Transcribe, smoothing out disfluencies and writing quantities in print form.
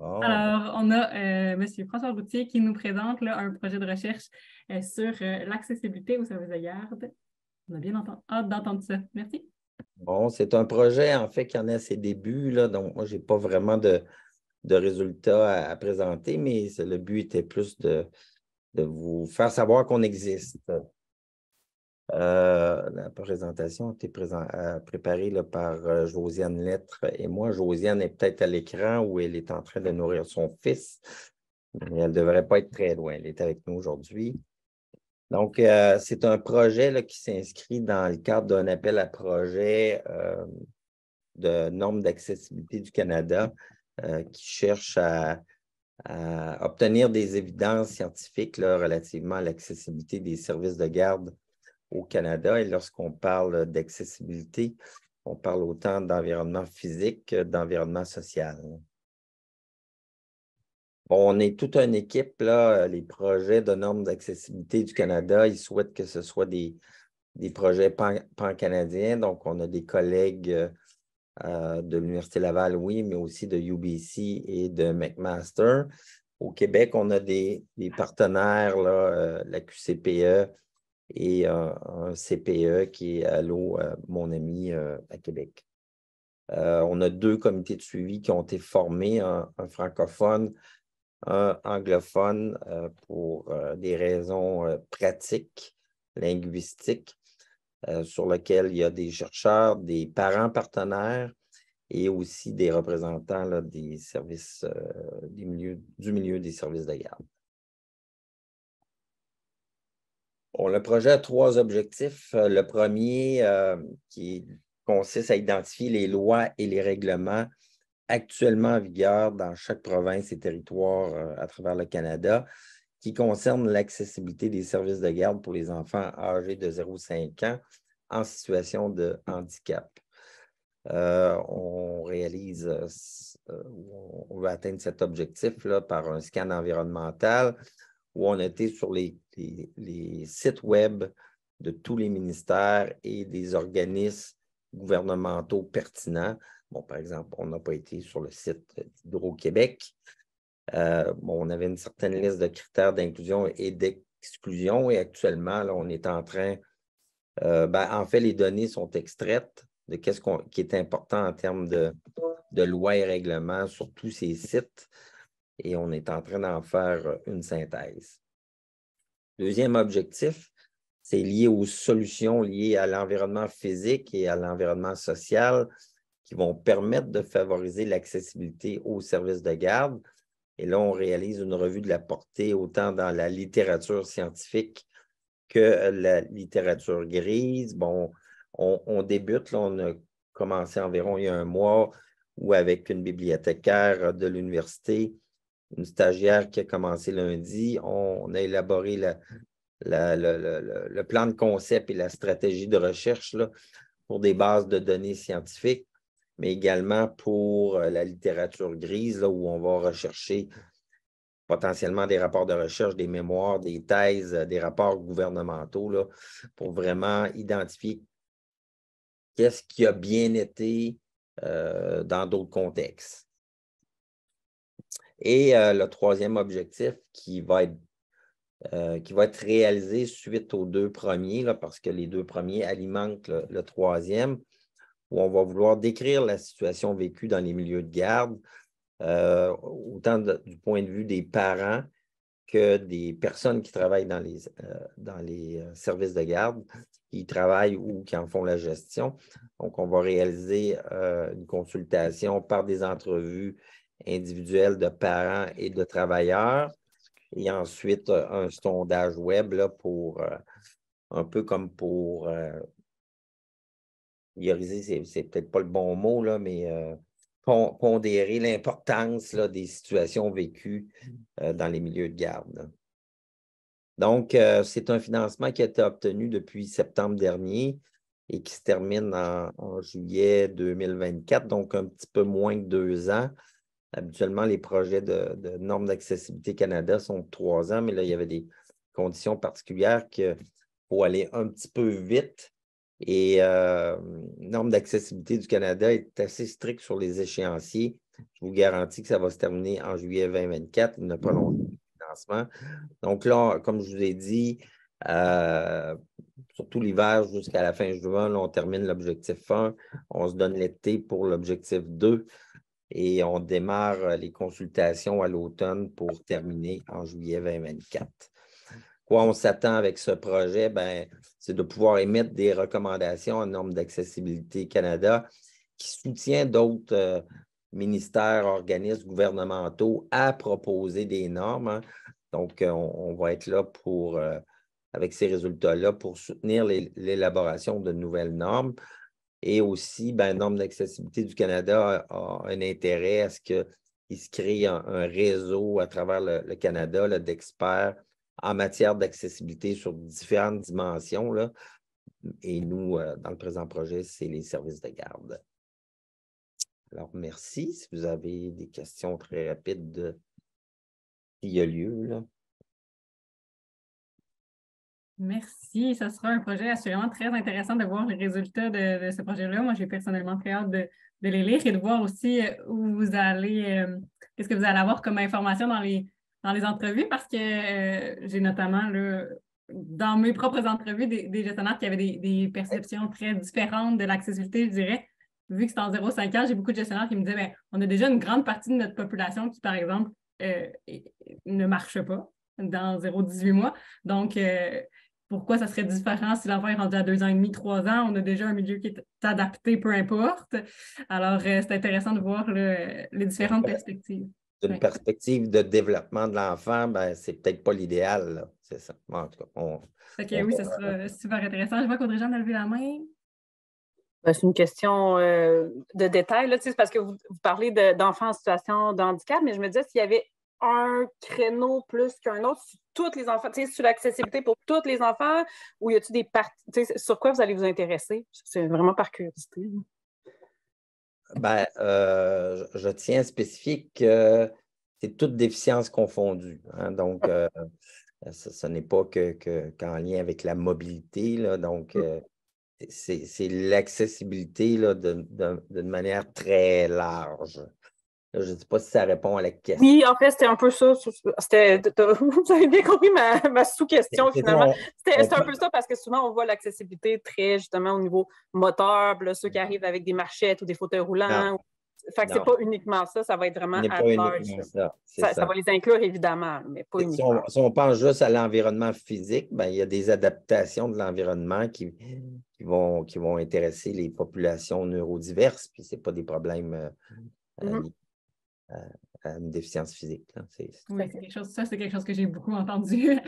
Bon, Alors, on a M. François Routier qui nous présente là, un projet de recherche sur l'accessibilité aux services de garde. On a bien hâte d'entendre ça. Merci. bon, c'est un projet, en fait, qui en est à ses débuts, là, donc moi, je n'ai pas vraiment de résultats à présenter, mais le but était plus de vous faire savoir qu'on existe. La présentation a été préparée là, par Josiane Lettre et moi. Josiane est peut-être à l'écran où elle est en train de nourrir son fils, mais elle ne devrait pas être très loin. Elle est avec nous aujourd'hui. Donc, c'est un projet là, qui s'inscrit dans le cadre d'un appel à projet de normes d'accessibilité du Canada qui cherche à obtenir des évidences scientifiques là, relativement à l'accessibilité des services de garde au Canada. Et lorsqu'on parle d'accessibilité, on parle autant d'environnement physique que d'environnement social. Bon, on est toute une équipe, là, les projets de normes d'accessibilité du Canada, ils souhaitent que ce soit des projets pan-canadiens. Donc, on a des collègues de l'Université Laval, oui, mais aussi de UBC et de McMaster. Au Québec, on a des partenaires, là, la QCPE et un CPE qui est Allô, mon ami à Québec. On a 2 comités de suivi qui ont été formés, un francophone, un anglophone pour des raisons pratiques, linguistiques, sur lequel il y a des chercheurs, des parents partenaires et aussi des représentants là, des services du milieu des services de garde. Bon, le projet a 3 objectifs. Le premier qui consiste à identifier les lois et les règlements actuellement en vigueur dans chaque province et territoire à travers le Canada qui concernent l'accessibilité des services de garde pour les enfants âgés de 0 à 5 ans en situation de handicap. On réalise, on veut atteindre cet objectif-là par un scan environnemental où on était sur les sites web de tous les ministères et des organismes gouvernementaux pertinents. Bon, par exemple, on n'a pas été sur le site d'Hydro-Québec. On avait une certaine liste de critères d'inclusion et d'exclusion et actuellement, là, on est en train, en fait, les données sont extraites de qu'est-ce qui est important en termes de lois et règlements sur tous ces sites et on est en train d'en faire une synthèse. Deuxième objectif, c'est lié aux solutions liées à l'environnement physique et à l'environnement social qui vont permettre de favoriser l'accessibilité aux services de garde. Et là, on réalise une revue de la portée autant dans la littérature scientifique que la littérature grise. Bon, on débute, là, on a commencé environ il y a un mois, où avec une bibliothécaire de l'université, une stagiaire qui a commencé lundi, on a élaboré le plan de concept et la stratégie de recherche là, pour des bases de données scientifiques, mais également pour la littérature grise, là, où on va rechercher potentiellement des rapports de recherche, des mémoires, des thèses, des rapports gouvernementaux là, pour vraiment identifier qu'est-ce qui a bien été dans d'autres contextes. Et le troisième objectif qui va être réalisé suite aux 2 premiers, là, parce que les 2 premiers alimentent le troisième, où on va vouloir décrire la situation vécue dans les milieux de garde, autant du point de vue des parents que des personnes qui travaillent dans les services de garde, qui travaillent ou qui en font la gestion. Donc, on va réaliser une consultation par des entrevues individuelles de parents et de travailleurs, et ensuite un sondage web là, pour un peu comme pour prioriser, c'est peut-être pas le bon mot, là, mais pondérer l'importance là, des situations vécues dans les milieux de garde. Là. Donc, c'est un financement qui a été obtenu depuis septembre dernier et qui se termine en juillet 2024, donc un petit peu moins de 2 ans. Habituellement, les projets de normes d'accessibilité Canada sont de 3 ans, mais là, il y avait des conditions particulières qu'il faut aller un petit peu vite. Et normes d'accessibilité du Canada est assez strict sur les échéanciers. je vous garantis que ça va se terminer en juillet 2024. Il n'a pas longtemps de financement. Donc là, comme je vous ai dit, surtout l'hiver jusqu'à la fin juin, là, on termine l'objectif 1. On se donne l'été pour l'objectif 2 et on démarre les consultations à l'automne pour terminer en juillet 2024. Quoi on s'attend avec ce projet? Ben, c'est de pouvoir émettre des recommandations en normes d'accessibilité Canada qui soutient d'autres ministères, organismes gouvernementaux à proposer des normes. Hein. Donc, on va être là pour, avec ces résultats-là, pour soutenir l'élaboration de nouvelles normes. Et aussi, ben, Normes d'accessibilité du Canada a un intérêt à ce qu'il se crée un réseau à travers le Canada d'experts en matière d'accessibilité sur différentes dimensions. Là. Et nous, dans le présent projet, c'est les services de garde. Alors, merci. Si vous avez des questions très rapides, s'il y a lieu. Là. Merci. Ça sera un projet assurément très intéressant de voir les résultats de ce projet-là. Moi, j'ai personnellement très hâte de les lire et de voir aussi où vous allez, qu'est-ce que vous allez avoir comme information dans les entrevues parce que j'ai notamment là, dans mes propres entrevues des gestionnaires qui avaient des perceptions très différentes de l'accessibilité, je dirais. Vu que c'est en 0,5 ans, j'ai beaucoup de gestionnaires qui me disaient ben, on a déjà une grande partie de notre population qui, par exemple, ne marche pas dans 0,18 mois. Donc, pourquoi ça serait différent si l'enfant est rendu à 2 ans et demi, 3 ans? On a déjà un milieu qui est adapté, peu importe. Alors, c'est intéressant de voir là, les différentes perspectives. D'une perspective de développement de l'enfant, ben, c'est peut-être pas l'idéal. C'est ça. En tout cas, oui, ce sera super intéressant. Je vois qu'Audrey-Jeanne a levé la main. C'est une question de détail, là, parce que vous parlez d'enfants en situation de handicap, mais je me disais s'il y avait un créneau plus qu'un autre sur tous les enfants, sur l'accessibilité pour tous les enfants, ou y a-t-il des parties, sur quoi vous allez vous intéresser? C'est vraiment par curiosité. Ben, je tiens à spécifier que c'est toute déficience confondue. Hein, donc, ce n'est pas qu'en lien avec la mobilité. Là, donc, c'est l'accessibilité d'une manière très large. Là, je ne sais pas si ça répond à la question. Oui, en fait, c'était un peu ça. Vous avez bien compris ma sous-question, finalement. C'était un peu ça parce que souvent, on voit l'accessibilité très, justement, au niveau moteur, là, ceux qui arrivent avec des marchettes ou des fauteuils roulants. Fait que c'est pas uniquement ça, ça va être vraiment à large. Ça va les inclure, évidemment, mais pas uniquement. Si on pense juste à l'environnement physique, ben, il y a des adaptations de l'environnement qui vont intéresser les populations neurodiverses, puis ce n'est pas des problèmes à une déficience physique. Là. Oui, c'est quelque chose que j'ai beaucoup entendu.